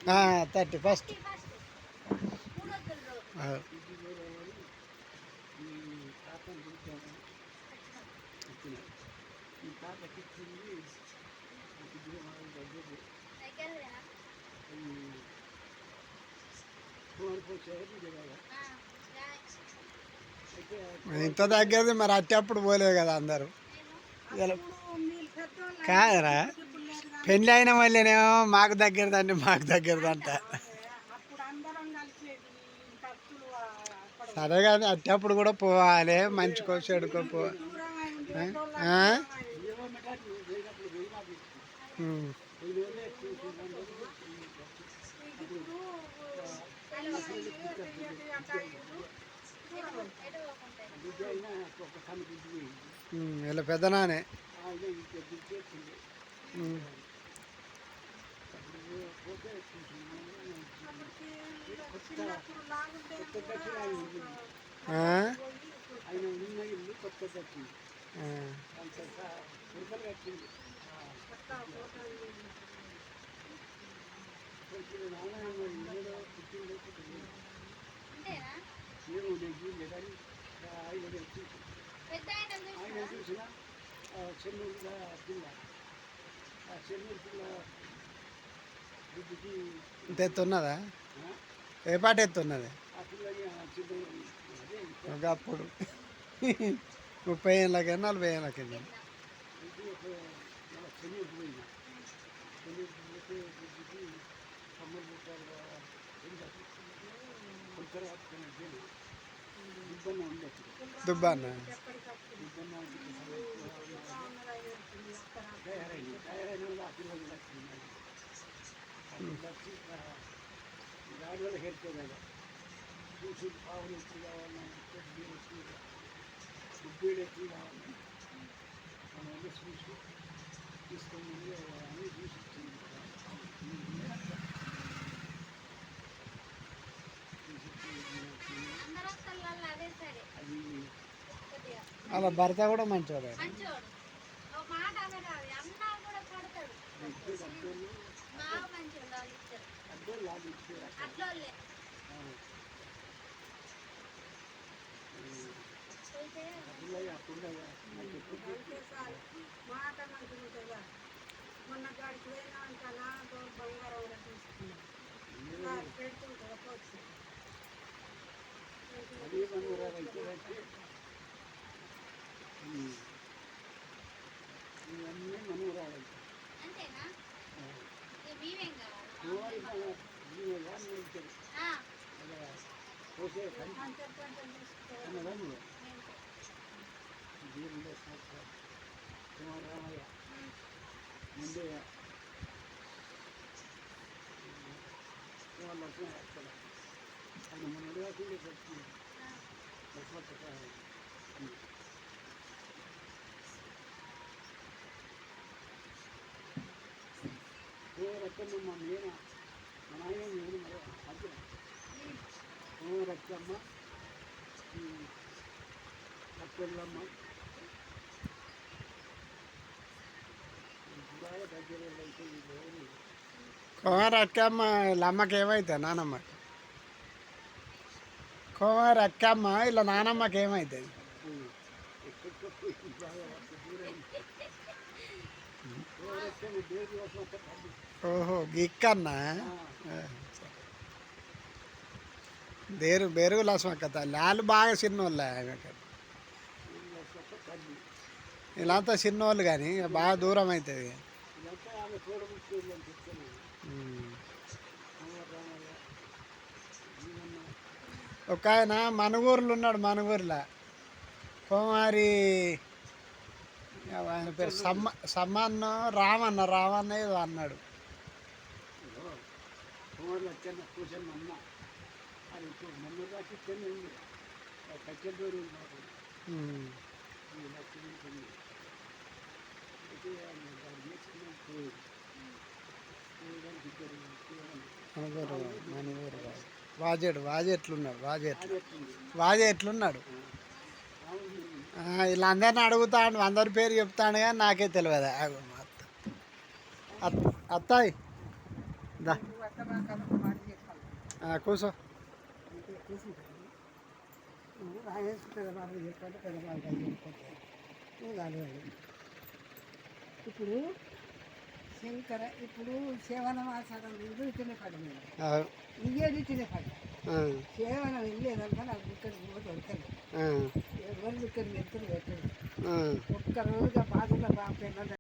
31st. ఇంత దగ్గరది మరి అట్టప్పుడు పోలేదు కదా అందరూ. కాదరా, పెళ్ళి అయిన వాళ్ళేనేమో మాకు దగ్గరదండి మాకు దగ్గరదంట. సరే కానీ అట్టప్పుడు కూడా పోవాలి, మంచికో చెడుకో పో. ఇలా పెద్దనానే ఇంత ఎత్తున్నదా? ఏ పాట ఎత్తున్నది? ఒకప్పుడు 30 ఏళ్ళకి 40 ఏళ్ళకి దుబ్బాన్న అలా భర్త కూడా మంచోడు. కుమార్ అక్కమ్మ ఇలా అమ్మకి ఏమైతే నానమ్మకి? కుమార్ అక్కమ్మ ఇలా నానమ్మకి ఏమవుతుంది? ఓహో గిక్కన్నా బేరుగు లక్ష్మక్క తల్లి. వాళ్ళు బాగా చిన్నోళ్ళు ఆమెకు. వీళ్ళంతా చిన్నోళ్ళు కానీ బాగా దూరం అవుతుంది. ఒక ఆయన మనుగూరులో ఉన్నాడు. మనుగూరులో కుమారి ఆయన పేరు సమ్మన్న రామన్న ఏదో అన్నాడు. వాజే ఎట్లున్నాడు? వీళ్ళందరిని అడుగుతాడు, అందరి పేరు చెప్తాను కానీ నాకే తెలియదు. అత్తాయి దా కూర్చో. ఇప్పుడు శంకర ఇప్పుడు సేవనం ఆచారం లేదు ఇతనే పడి ఇయ్యేది ఇతనే పడి సేవనం వెళ్ళేదంటే నాకు ఇక్కడ దొరకలేదు ఎవరు ఇక్కడ మెత్తలు పెట్టలేదు ఒక్క రోజుగా బాధలో బాగా